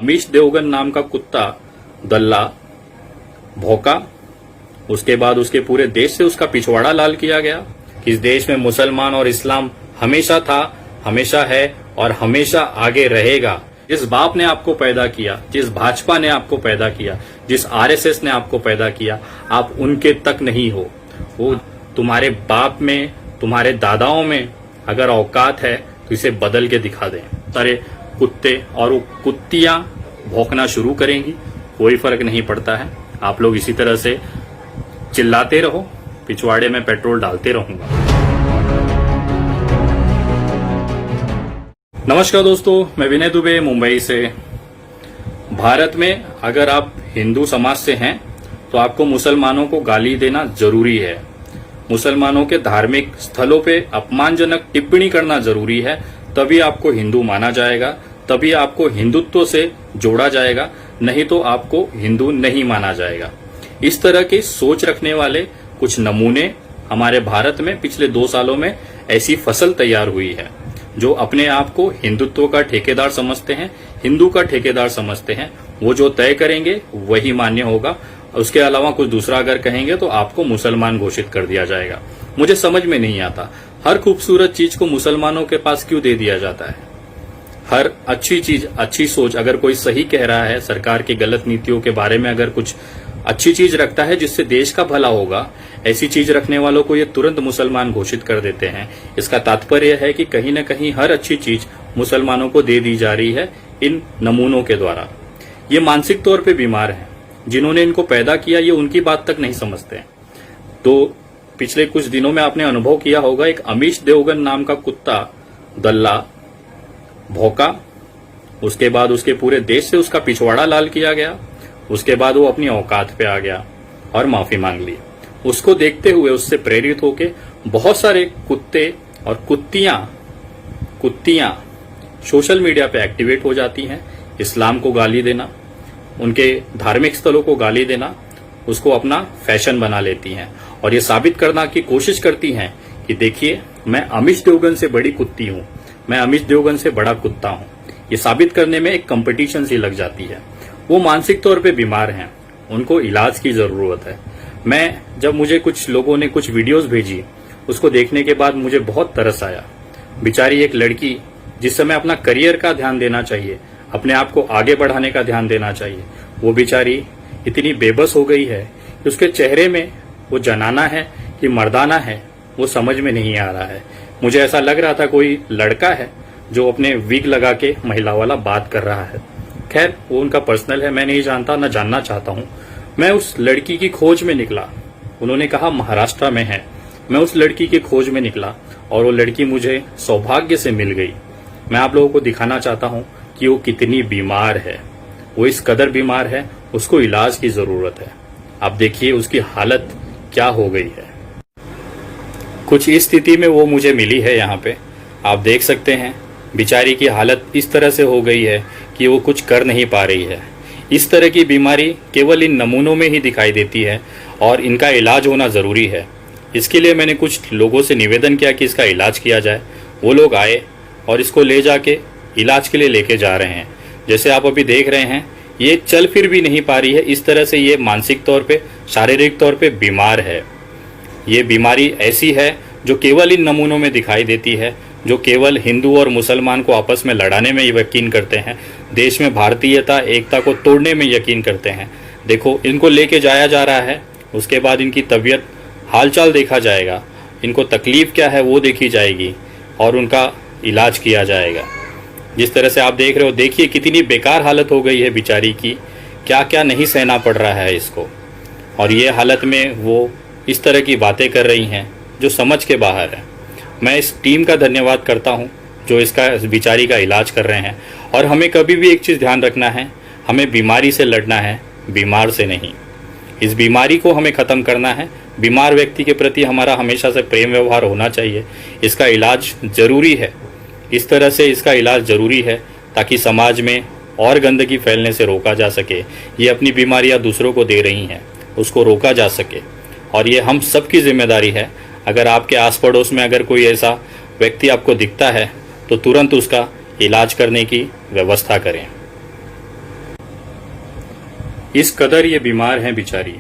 अमीश देवगन नाम का कुत्ता दल्ला भौंका। उसके बाद उसके पूरे देश से उसका पिछवाड़ा लाल किया गया। इस देश में मुसलमान और इस्लाम हमेशा था, हमेशा है और हमेशा आगे रहेगा। जिस बाप ने आपको पैदा किया, जिस भाजपा ने आपको पैदा किया, जिस आरएसएस ने आपको पैदा किया, आप उनके तक नहीं हो। वो तुम्हारे बाप में, तुम्हारे दादाओं में अगर औकात है तो इसे बदल के दिखा दें। सारे कुत्ते और वो कुत्तियां भौंकना शुरू करेंगी, कोई फर्क नहीं पड़ता है। आप लोग इसी तरह से चिल्लाते रहो, पिछवाड़े में पेट्रोल डालते रहूंगा। नमस्कार दोस्तों, मैं विनय दुबे मुंबई से। भारत में अगर आप हिंदू समाज से हैं तो आपको मुसलमानों को गाली देना जरूरी है। मुसलमानों के धार्मिक स्थलों पे अपमानजनक टिप्पणी करना जरूरी है, तभी आपको हिंदू माना जाएगा, तभी आपको हिंदुत्व से जोड़ा जाएगा, नहीं तो आपको हिंदू नहीं माना जाएगा। इस तरह की सोच रखने वाले कुछ नमूने हमारे भारत में पिछले 2 सालों में ऐसी फसल तैयार हुई है, जो अपने आप को हिंदुत्व का ठेकेदार समझते हैं, हिंदू का ठेकेदार समझते हैं। वो जो तय करेंगे वही मान्य होगा। उसके अलावा कुछ दूसरा अगर कहेंगे तो आपको मुसलमान घोषित कर दिया जाएगा। मुझे समझ में नहीं आता, हर खूबसूरत चीज को मुसलमानों के पास क्यों दे दिया जाता है। हर अच्छी चीज, अच्छी सोच, अगर कोई सही कह रहा है, सरकार की गलत नीतियों के बारे में अगर कुछ अच्छी चीज रखता है जिससे देश का भला होगा, ऐसी चीज रखने वालों को ये तुरंत मुसलमान घोषित कर देते हैं। इसका तात्पर्य है कि कहीं न कहीं हर अच्छी चीज मुसलमानों को दे दी जा रही है इन नमूनों के द्वारा। ये मानसिक तौर पे बीमार हैं। जिन्होंने इनको पैदा किया ये उनकी बात तक नहीं समझते। तो पिछले कुछ दिनों में आपने अनुभव किया होगा, एक अमीश देवगन नाम का कुत्ता दल्ला भौंका। उसके बाद उसके पूरे देश से उसका पिछवाड़ा लाल किया गया। उसके बाद वो अपनी औकात पे आ गया और माफी मांग ली। उसको देखते हुए, उससे प्रेरित होके बहुत सारे कुत्ते और कुत्तियां सोशल मीडिया पे एक्टिवेट हो जाती हैं। इस्लाम को गाली देना, उनके धार्मिक स्थलों को गाली देना, उसको अपना फैशन बना लेती हैं और ये साबित करना की कोशिश करती हैं कि देखिए, मैं अमीश देवगन से बड़ी कुत्ती हूं, मैं अमीश देवगन से बड़ा कुत्ता हूं। ये साबित करने में एक कंपटीशन सी लग जाती है। वो मानसिक तौर पे बीमार हैं, उनको इलाज की जरूरत है। जब मुझे कुछ लोगों ने कुछ वीडियोस भेजी, उसको देखने के बाद मुझे बहुत तरस आया। बेचारी एक लड़की, जिस समय अपना करियर का ध्यान देना चाहिए, अपने आप को आगे बढ़ाने का ध्यान देना चाहिए, वो बेचारी इतनी बेबस हो गई है कि उसके चेहरे में वो जनाना है कि मर्दाना है, वो समझ में नहीं आ रहा है। मुझे ऐसा लग रहा था कोई लड़का है जो अपने विग लगा के महिला वाला बात कर रहा है। खैर, वो उनका पर्सनल है, मैं नहीं जानता, न जानना चाहता हूं। मैं उस लड़की की खोज में निकला। उन्होंने कहा महाराष्ट्र में है। मैं उस लड़की की खोज में निकला और वो लड़की मुझे सौभाग्य से मिल गई। मैं आप लोगों को दिखाना चाहता हूं कि वो कितनी बीमार है। वो इस कदर बीमार है, उसको इलाज की जरूरत है। आप देखिए उसकी हालत क्या हो गई है। कुछ इस स्थिति में वो मुझे मिली है। यहाँ पे आप देख सकते हैं, बेचारी की हालत इस तरह से हो गई है कि वो कुछ कर नहीं पा रही है। इस तरह की बीमारी केवल इन नमूनों में ही दिखाई देती है और इनका इलाज होना ज़रूरी है। इसके लिए मैंने कुछ लोगों से निवेदन किया कि इसका इलाज किया जाए। वो लोग आए और इसको ले जाके इलाज के लिए लेके जा रहे हैं। जैसे आप अभी देख रहे हैं, ये चल फिर भी नहीं पा रही है। इस तरह से ये मानसिक तौर पे, शारीरिक तौर पे बीमार है। ये बीमारी ऐसी है जो केवल इन नमूनों में दिखाई देती है, जो केवल हिंदू और मुसलमान को आपस में लड़ाने में यकीन करते हैं, देश में भारतीयता, एकता को तोड़ने में यकीन करते हैं। देखो, इनको लेके जाया जा रहा है, उसके बाद इनकी तबीयत, हालचाल देखा जाएगा, इनको तकलीफ क्या है वो देखी जाएगी और उनका इलाज किया जाएगा। जिस तरह से आप देख रहे हो, देखिए कितनी बेकार हालत हो गई है बेचारी की, क्या क्या नहीं सहना पड़ रहा है इसको। और ये हालत में वो इस तरह की बातें कर रही हैं जो समझ के बाहर है। मैं इस टीम का धन्यवाद करता हूं जो इसका, बेचारी का इलाज कर रहे हैं। और हमें कभी भी एक चीज़ ध्यान रखना है, हमें बीमारी से लड़ना है, बीमार से नहीं। इस बीमारी को हमें ख़त्म करना है। बीमार व्यक्ति के प्रति हमारा हमेशा से प्रेम व्यवहार होना चाहिए। इसका इलाज ज़रूरी है। इस तरह से इसका इलाज ज़रूरी है ताकि समाज में और गंदगी फैलने से रोका जा सके। ये अपनी बीमारियां दूसरों को दे रही हैं, उसको रोका जा सके। और ये हम सब की जिम्मेदारी है। अगर आपके आस पड़ोस में अगर कोई ऐसा व्यक्ति आपको दिखता है तो तुरंत उसका इलाज करने की व्यवस्था करें। इस कदर ये बीमार हैं बेचारी।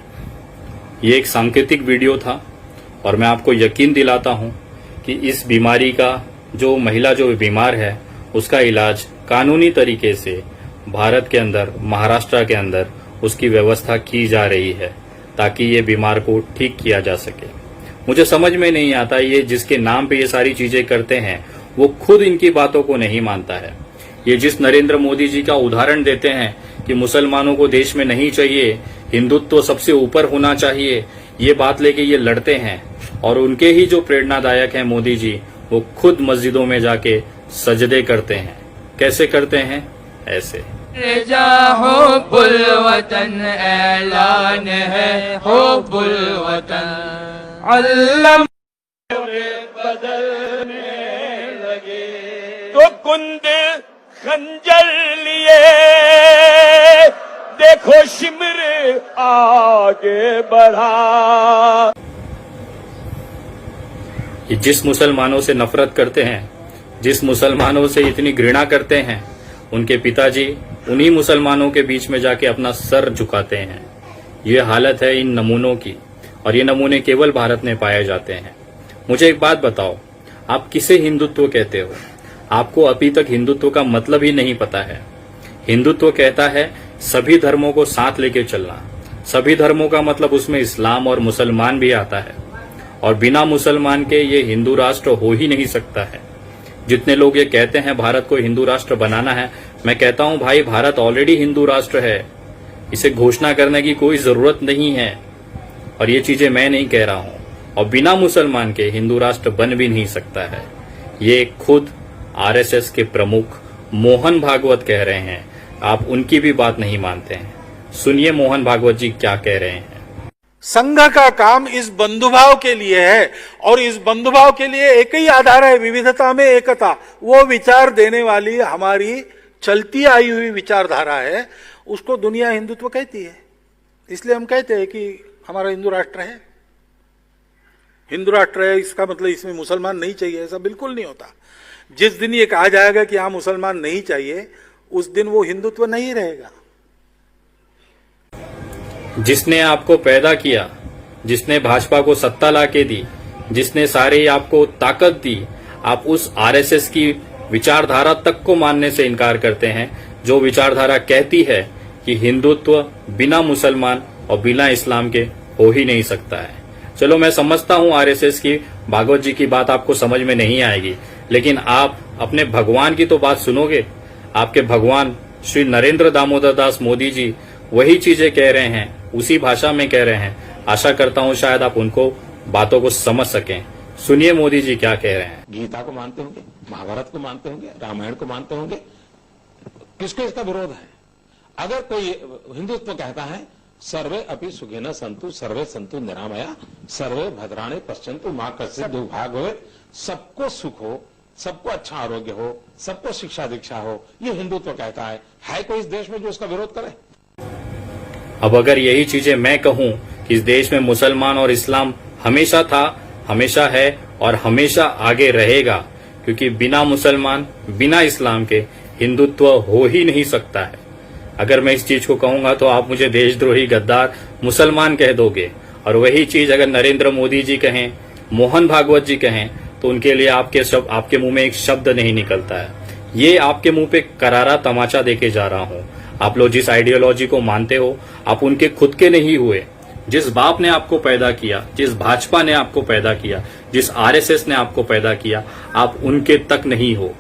ये एक सांकेतिक वीडियो था और मैं आपको यकीन दिलाता हूं कि इस बीमारी का जो महिला जो बीमार है उसका इलाज कानूनी तरीके से भारत के अंदर, महाराष्ट्र के अंदर उसकी व्यवस्था की जा रही है ताकि ये बीमार को ठीक किया जा सके। मुझे समझ में नहीं आता, ये जिसके नाम पे ये सारी चीजें करते हैं वो खुद इनकी बातों को नहीं मानता है। ये जिस नरेंद्र मोदी जी का उदाहरण देते हैं कि मुसलमानों को देश में नहीं चाहिए, हिंदुत्व सबसे ऊपर होना चाहिए, ये बात लेके ये लड़ते हैं और उनके ही जो प्रेरणादायक हैं मोदी जी, वो खुद मस्जिदों में जाके सजदे करते हैं। कैसे करते हैं? ऐसे। हो बुलवतन ऐलान है, हो बुलवतन अल्लाह बदलने लगे तो कुंद खंजर लिए देखो शिमर आगे बढ़ा। ये जिस मुसलमानों से नफरत करते हैं, जिस मुसलमानों से इतनी घृणा करते हैं, उनके पिताजी उन्हीं मुसलमानों के बीच में जाके अपना सर झुकाते हैं। ये हालत है इन नमूनों की और ये नमूने केवल भारत में पाए जाते हैं। मुझे एक बात बताओ, आप किसे हिंदुत्व कहते हो? आपको अभी तक हिंदुत्व का मतलब ही नहीं पता है। हिंदुत्व कहता है सभी धर्मों को साथ लेके चलना। सभी धर्मों का मतलब उसमें इस्लाम और मुसलमान भी आता है और बिना मुसलमान के ये हिंदू राष्ट्र हो ही नहीं सकता है। जितने लोग ये कहते हैं भारत को हिंदू राष्ट्र बनाना है, मैं कहता हूं भाई भारत ऑलरेडी हिंदू राष्ट्र है, इसे घोषणा करने की कोई जरूरत नहीं है। और ये चीजें मैं नहीं कह रहा हूं, और बिना मुसलमान के हिंदू राष्ट्र बन भी नहीं सकता है। ये खुद आरएसएस के प्रमुख मोहन भागवत कह रहे हैं। आप उनकी भी बात नहीं मानते हैं। सुनिए मोहन भागवत जी क्या कह रहे हैं। संघ का काम इस बंधुभाव के लिए है और इस बंधुभाव के लिए एक ही आधार है, विविधता में एकता। वो विचार देने वाली हमारी चलती आई हुई विचारधारा है, उसको दुनिया हिंदुत्व कहती है। इसलिए हम कहते हैं कि हमारा हिंदू राष्ट्र है। हिंदू राष्ट्र है इसका मतलब इसमें मुसलमान नहीं चाहिए, ऐसा बिल्कुल नहीं होता। जिस दिन ये कहा जाएगा कि हाँ मुसलमान नहीं चाहिए, उस दिन वो हिंदुत्व नहीं रहेगा। जिसने आपको पैदा किया, जिसने भाजपा को सत्ता लाके दी, जिसने सारे आपको ताकत दी, आप उस आरएसएस की विचारधारा तक को मानने से इनकार करते हैं, जो विचारधारा कहती है कि हिंदुत्व बिना मुसलमान और बिना इस्लाम के हो ही नहीं सकता है। चलो मैं समझता हूं आरएसएस की, भागवत जी की बात आपको समझ में नहीं आएगी, लेकिन आप अपने भगवान की तो बात सुनोगे। आपके भगवान श्री नरेंद्र दामोदर दास मोदी जी वही चीजें कह रहे हैं, उसी भाषा में कह रहे हैं। आशा करता हूं शायद आप उनको बातों को समझ सकें। सुनिए मोदी जी क्या कह रहे हैं। गीता को मानते होंगे, महाभारत को मानते होंगे, रामायण को मानते होंगे, किसको इसका विरोध है? अगर कोई हिंदुत्व कहता है सर्वे अपि सुखिनः सन्तु सर्वे सन्तु निरामया सर्वे भद्राणि पश्यन्तु मा कश्चित् दुर्भाग् भवेत्, सबको सुख हो, सबको अच्छा आरोग्य हो, सबको शिक्षा दीक्षा हो, ये हिंदुत्व कहता है कोई इस देश में जो इसका विरोध करे? अब अगर यही चीजें मैं कहूं कि इस देश में मुसलमान और इस्लाम हमेशा था, हमेशा है और हमेशा आगे रहेगा, क्योंकि बिना मुसलमान बिना इस्लाम के हिंदुत्व हो ही नहीं सकता है। अगर मैं इस चीज को कहूंगा तो आप मुझे देशद्रोही, गद्दार, मुसलमान कह दोगे, और वही चीज अगर नरेंद्र मोदी जी कहें, मोहन भागवत जी कहें, तो उनके लिए आपके मुंह में एक शब्द नहीं निकलता है। ये आपके मुंह पे करारा तमाचा देके जा रहा हूं। आप लोग जिस आइडियोलॉजी को मानते हो, आप उनके खुद के नहीं हुए। जिस बाप ने आपको पैदा किया, जिस भाजपा ने आपको पैदा किया, जिस आरएसएस ने आपको पैदा किया, आप उनके तक नहीं हो।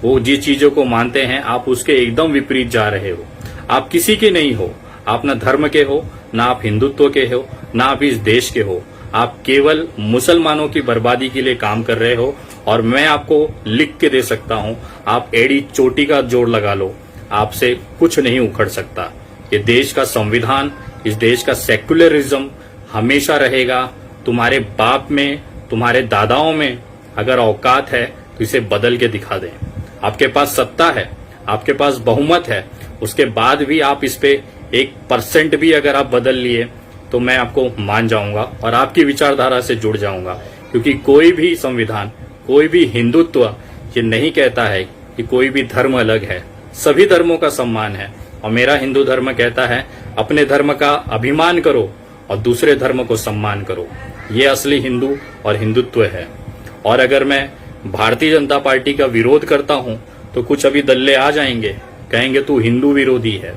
वो जिस चीजों को मानते हैं आप उसके एकदम विपरीत जा रहे हो। आप किसी के नहीं हो, आप न धर्म के हो, ना आप हिंदुत्व के हो, ना आप इस देश के हो। आप केवल मुसलमानों की बर्बादी के लिए काम कर रहे हो। और मैं आपको लिख के दे सकता हूं, आप एड़ी चोटी का जोड़ लगा लो, आपसे कुछ नहीं उखड़ सकता। ये देश का संविधान, इस देश का सेक्युलरिज्म हमेशा रहेगा। तुम्हारे बाप में, तुम्हारे दादाओं में अगर औकात है तो इसे बदल के दिखा दें। आपके पास सत्ता है, आपके पास बहुमत है, उसके बाद भी आप इस पे 1% भी अगर आप बदल लिए तो मैं आपको मान जाऊंगा और आपकी विचारधारा से जुड़ जाऊंगा। क्योंकि कोई भी संविधान, कोई भी हिंदुत्व ये नहीं कहता है कि कोई भी धर्म अलग है। सभी धर्मों का सम्मान है। और मेरा हिंदू धर्म कहता है अपने धर्म का अभिमान करो और दूसरे धर्म को सम्मान करो। ये असली हिंदू और हिंदुत्व है। और अगर मैं भारतीय जनता पार्टी का विरोध करता हूं तो कुछ अभी दल्ले आ जाएंगे, कहेंगे तू हिंदू विरोधी है।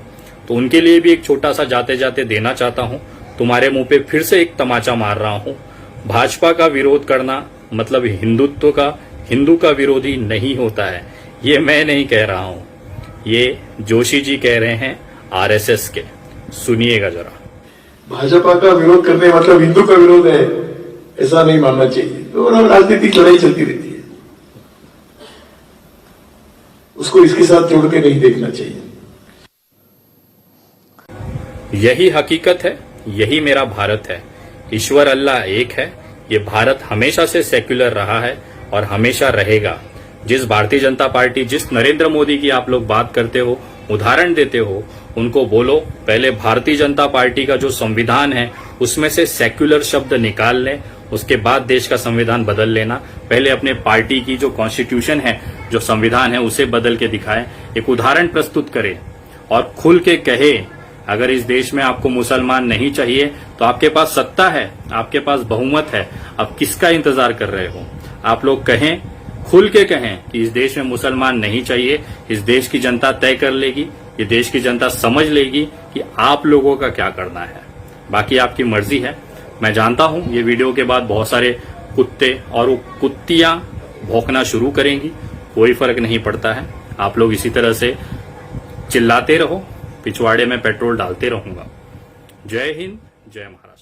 तो उनके लिए भी एक छोटा सा जाते जाते देना चाहता हूं। तुम्हारे मुंह पे फिर से एक तमाचा मार रहा हूं। भाजपा का विरोध करना मतलब हिंदुत्व का, हिंदू का विरोधी नहीं होता है। ये मैं नहीं कह रहा हूं, ये जोशी जी कह रहे हैं आरएसएस के। सुनिएगा जरा। भाजपा का विरोध करने मतलब हिंदू का विरोध है, ऐसा नहीं मानना चाहिए। तो राजनीतिक लड़ाई चलती रहती है, उसको इसके साथ जोड़ के नहीं देखना चाहिए। यही हकीकत है, यही मेरा भारत है। ईश्वर अल्लाह एक है। ये भारत हमेशा से सेक्युलर रहा है और हमेशा रहेगा। जिस भारतीय जनता पार्टी, जिस नरेंद्र मोदी की आप लोग बात करते हो, उदाहरण देते हो, उनको बोलो पहले भारतीय जनता पार्टी का जो संविधान है उसमें से सेक्युलर शब्द निकाल लें, उसके बाद देश का संविधान बदल लेना। पहले अपने पार्टी की जो कॉन्स्टिट्यूशन है, जो संविधान है, उसे बदल के दिखाएं, एक उदाहरण प्रस्तुत करें और खुल के कहे अगर इस देश में आपको मुसलमान नहीं चाहिए तो आपके पास सत्ता है, आपके पास बहुमत है, आप किसका इंतजार कर रहे हो? आप लोग कहें, खुल के कहें कि इस देश में मुसलमान नहीं चाहिए। इस देश की जनता तय कर लेगी, ये देश की जनता समझ लेगी कि आप लोगों का क्या करना है। बाकी आपकी मर्जी है। मैं जानता हूं ये वीडियो के बाद बहुत सारे कुत्ते और वो कुत्तियां भौंकना शुरू करेंगी, कोई फर्क नहीं पड़ता है। आप लोग इसी तरह से चिल्लाते रहो, पिछवाड़े में पेट्रोल डालते रहूंगा। जय हिंद, जय महाराज।